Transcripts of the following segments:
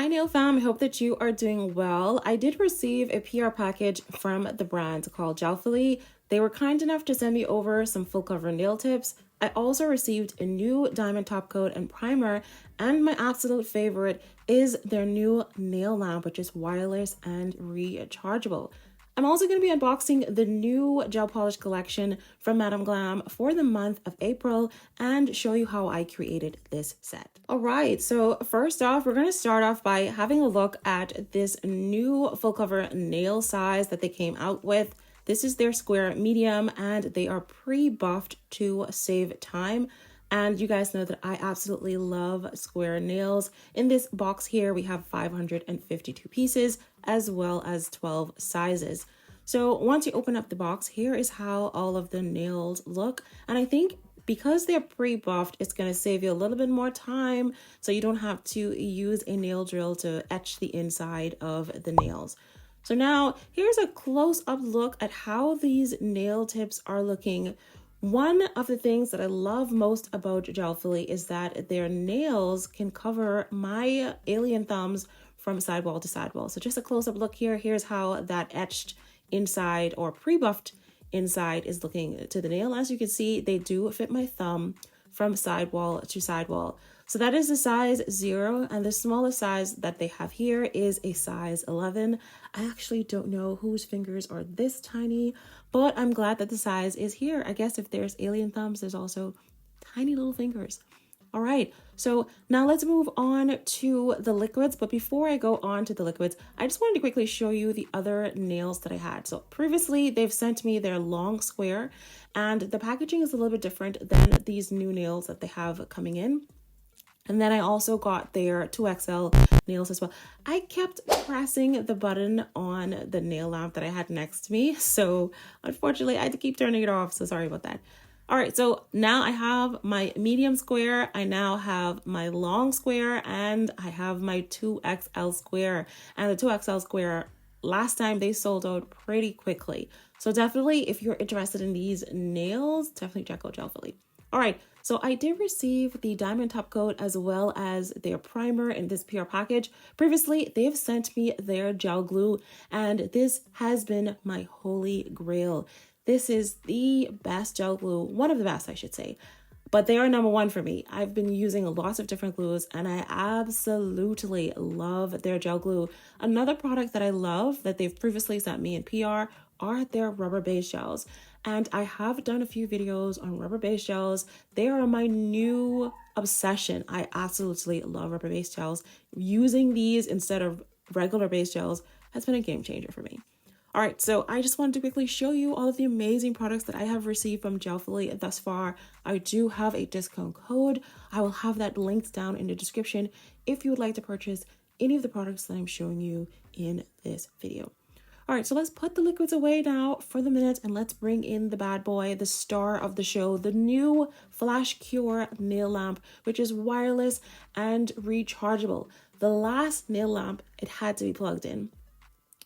Hi Nail Fam, I hope that you are doing well. I did receive a PR package from the brand called Gelfully. They were kind enough to send me over some full cover nail tips. I also received a new diamond top coat and primer, and my absolute favorite is their new nail lamp, which is wireless and rechargeable. I'm also going to be unboxing the new gel polish collection from Madam Glam for the month of April and show you how I created this set. All right, so first off, we're going to start off by having a look at this new full cover nail size that they came out with. This is their square medium and they are pre-buffed to save time. And you guys know that I absolutely love square nails. In this box here, we have 552 pieces as well as 12 sizes. So once you open up the box, here is how all of the nails look. And I think because they're pre-buffed, it's going to save you a little bit more time so you don't have to use a nail drill to etch the inside of the nails. So now here's a close-up look at how these nail tips are looking. One of the things that I love most about Gelfully is that their nails can cover my alien thumbs from sidewall to sidewall. So just a close-up look here. Here's how that etched inside or pre-buffed inside is looking to the nail. As you can see, they do fit my thumb from sidewall to sidewall. So that is a size 0, and the smallest size that they have here is a size 11. I actually don't know whose fingers are this tiny, but I'm glad that the size is here. I guess if there's alien thumbs, there's also tiny little fingers. All right, so now let's move on to the liquids. But before I go on to the liquids, I just wanted to quickly show you the other nails that I had. So previously, they've sent me their long square, and the packaging is a little bit different than these new nails that they have coming in. And then I also got their 2XL nails as well. I kept pressing the button on the nail lamp that I had next to me. So unfortunately, I had to keep turning it off. So sorry about that. All right, so now I have my medium square. I now have my long square, and I have my 2XL square. And the 2XL square, last time they sold out pretty quickly. So definitely, if you're interested in these nails, definitely check out Gelfully. All right, so I did receive the diamond top coat as well as their primer in this PR package. Previously, they've sent me their gel glue, and this has been my holy grail. This is the best gel glue, one of the best, I should say. But they are number one for me. I've been using lots of different glues, and I absolutely love their gel glue. Another product that I love that they've previously sent me in PR are their rubber-based gels. And I have done a few videos on rubber-based gels. They are my new obsession. I absolutely love rubber-based gels. Using these instead of regular base gels has been a game changer for me. All right, so I just wanted to quickly show you all of the amazing products that I have received from Gelfully thus far. I do have a discount code. I will have that linked down in the description if you would like to purchase any of the products that I'm showing you in this video. All right, so let's put the liquids away now for the minute, and let's bring in the bad boy, the star of the show, the new Flash Cure nail lamp, which is wireless and rechargeable. The last nail lamp, it had to be plugged in.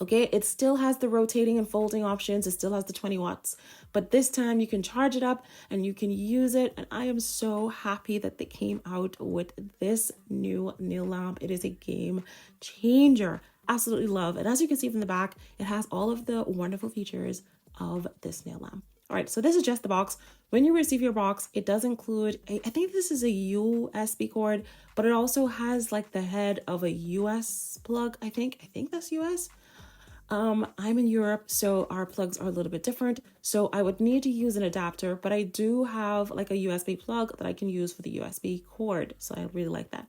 Okay, it still has the rotating and folding options. It still has the 20 watts, but this time you can charge it up and you can use it. And I am so happy that they came out with this new nail lamp. It is a game changer. Absolutely love. And as you can see from the back, it has all of the wonderful features of this nail lamp. All right, so this is just the box. When you receive your box, it does include I think this is a USB cord, but it also has like the head of a US plug. I think that's US. I'm in Europe, so our plugs are a little bit different. So I would need to use an adapter, but I do have like a USB plug that I can use for the USB cord. So I really like that.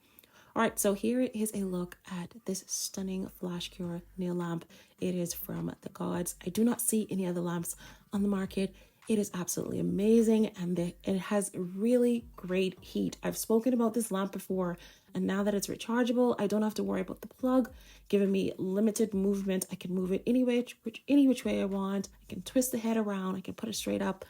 All right, so here is a look at this stunning Flash Cure nail lamp. It is from the gods. I do not see any other lamps on the market. It is absolutely amazing, and it has really great heat. I've spoken about this lamp before, and now that it's rechargeable, I don't have to worry about the plug giving me limited movement. I can move it any which way I want. I can twist the head around. I can put it straight up.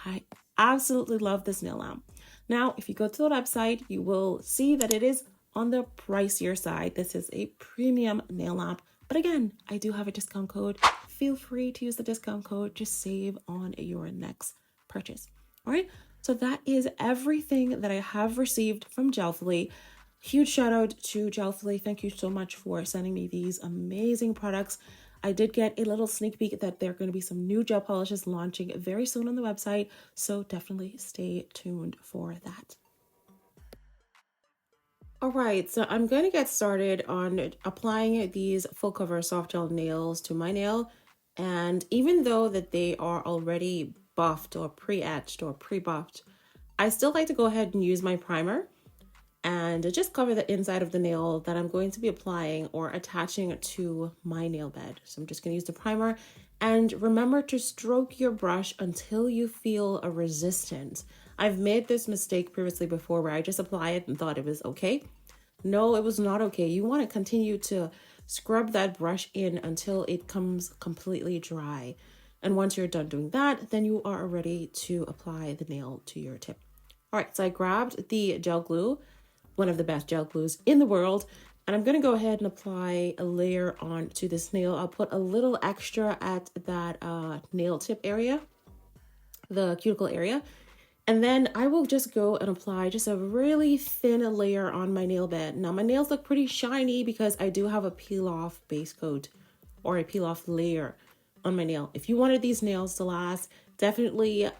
I absolutely love this nail lamp. Now, if you go to the website, you will see that it is on the pricier side. This is a premium nail lamp, but again, I do have a discount code. Feel free to use the discount code. Just save on your next purchase. All right, so that is everything that I have received from Gelfully. Huge shout out to Gelfully. Thank you so much for sending me these amazing products. I did get a little sneak peek that there are going to be some new gel polishes launching very soon on the website, so definitely stay tuned for that. All right, so I'm going to get started on applying these full cover soft gel nails to my nail. And even though that they are already buffed or pre-etched or pre-buffed, I still like to go ahead and use my primer and just cover the inside of the nail that I'm going to be applying or attaching to my nail bed. So I'm just going to use the primer, and remember to stroke your brush until you feel a resistance. I've made this mistake previously before where I just apply it and thought it was okay. No, it was not okay. You want to continue to scrub that brush in until it comes completely dry. And once you're done doing that, then you are ready to apply the nail to your tip. All right, so I grabbed the gel glue, one of the best gel glues in the world, and I'm going to go ahead and apply a layer onto this nail. I'll put a little extra at that nail tip area, the cuticle area, and then I will just go and apply just a really thin layer on my nail bed. Now my nails look pretty shiny because I do have a peel off base coat or a peel off layer on my nail. If you wanted these nails to last, definitely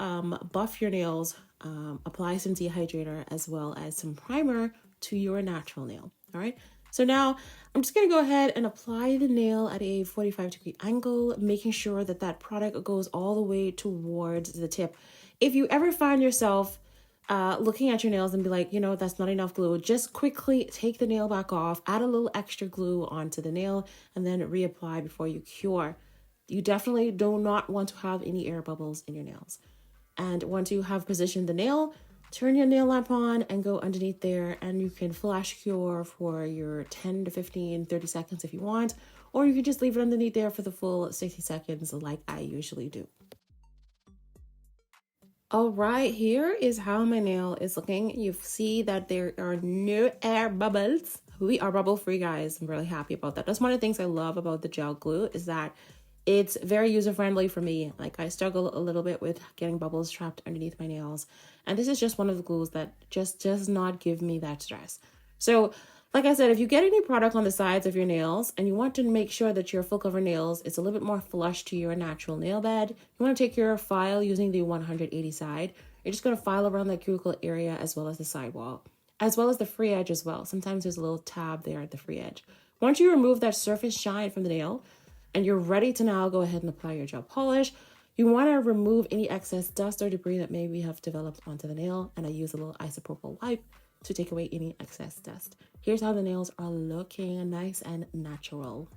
buff your nails, apply some dehydrator as well as some primer to your natural nail. All right. So now I'm just going to go ahead and apply the nail at a 45-degree angle, making sure that that product goes all the way towards the tip. If you ever find yourself looking at your nails and be like, you know, that's not enough glue, just quickly take the nail back off, add a little extra glue onto the nail, and then reapply before you cure. You definitely do not want to have any air bubbles in your nails. And once you have positioned the nail, turn your nail lamp on and go underneath there, and you can flash cure for your 10 to 15, 30 seconds if you want, or you can just leave it underneath there for the full 60 seconds like I usually do. All right, here is how my nail is looking. You see that there are no air bubbles. We are bubble free, guys. I'm really happy about that. That's one of the things I love about the gel glue, is that it's very user friendly for me. Like, I struggle a little bit with getting bubbles trapped underneath my nails, and this is just one of the glues that just does not give me that stress. So like I said, if you get any product on the sides of your nails and you want to make sure that your full cover nails is a little bit more flush to your natural nail bed, you want to take your file using the 180 side. You're just going to file around the cuticle area as well as the sidewall, as well as the free edge as well. Sometimes there's a little tab there at the free edge. Once you remove that surface shine from the nail and you're ready to now go ahead and apply your gel polish, you want to remove any excess dust or debris that maybe have developed onto the nail. And I use a little isopropyl wipe to take away any excess dust. Here's how the nails are looking, nice and natural.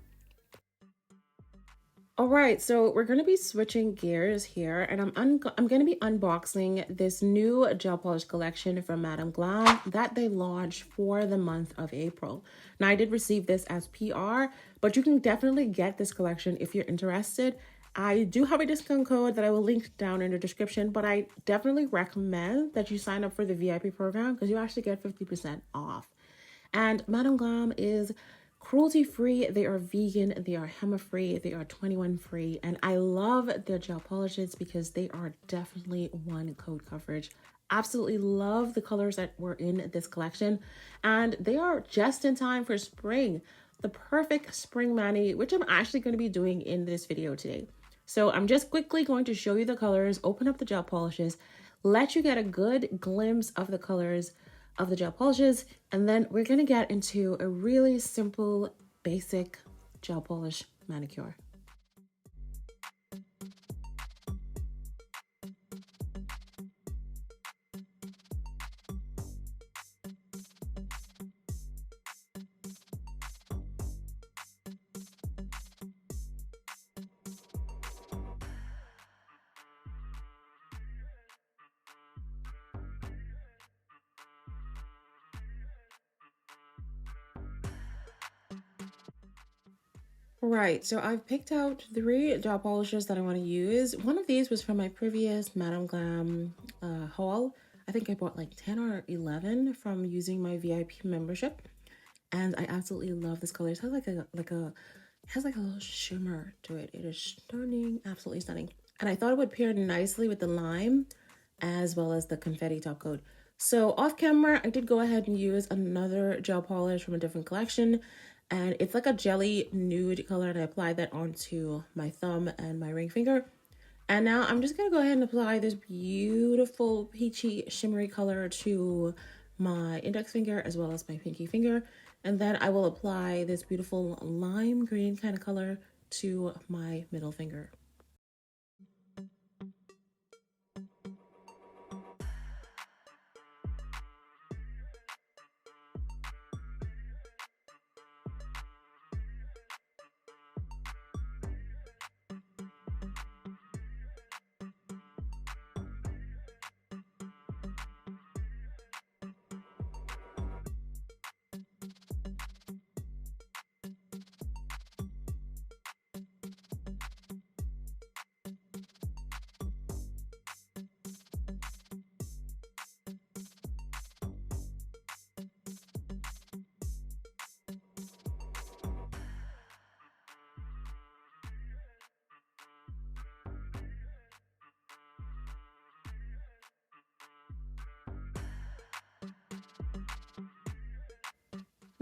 All right, so we're going to be switching gears here, and I'm going to be unboxing this new gel polish collection from Madam Glam that they launched for the month of April. Now, I did receive this as PR, but you can definitely get this collection if you're interested. I do have a discount code that I will link down in the description, but I definitely recommend that you sign up for the VIP program because you actually get 50% off. And Madam Glam is cruelty free, they are vegan, they are Hema free, they are 21 free, and I love their gel polishes because they are definitely one coat coverage. Absolutely love the colors that were in this collection, and they are just in time for spring, the perfect spring mani, which I'm actually going to be doing in this video today. So I'm just quickly going to show you the colors, open up the gel polishes, let you get a good glimpse of the colors of the gel polishes, and then we're going to get into a really simple, basic gel polish manicure. Right, so I've picked out 3 gel polishes that I want to use. One of these was from my previous Madam Glam haul. I think I bought like 10 or 11 from using my VIP membership, and I absolutely love this color. It has like a little shimmer to it. It is stunning, absolutely stunning. And I thought it would pair nicely with the lime as well as the confetti top coat. So off camera, I did go ahead and use another gel polish from a different collection, and it's like a jelly nude color, and I applied that onto my thumb and my ring finger. And now I'm just gonna go ahead and apply this beautiful peachy shimmery color to my index finger as well as my pinky finger. And then I will apply this beautiful lime green kind of color to my middle finger.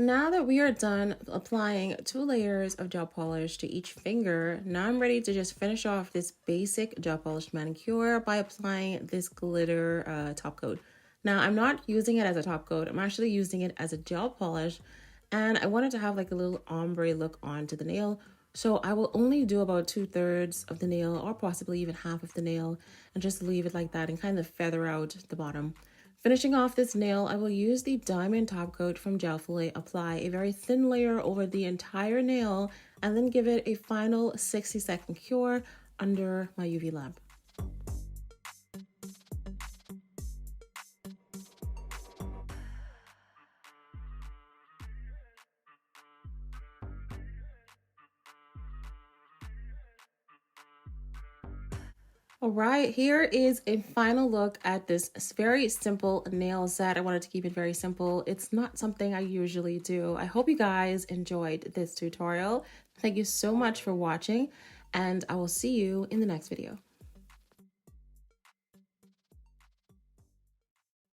Now that we are done applying 2 layers of gel polish to each finger, now I'm ready to just finish off this basic gel polish manicure by applying this glitter top coat. Now I'm not using it as a top coat, I'm actually using it as a gel polish, and I wanted to have like a little ombre look onto the nail. So I will only do about 2/3 of the nail, or possibly even half of the nail, and just leave it like that and kind of feather out the bottom. Finishing off this nail, I will use the diamond top coat from Gelfully, apply a very thin layer over the entire nail, and then give it a final 60-second cure under my UV lamp. All right, here is a final look at this very simple nail set. I wanted to keep it very simple. It's not something I usually do. I hope you guys enjoyed this tutorial. Thank you so much for watching, and I will see you in the next video.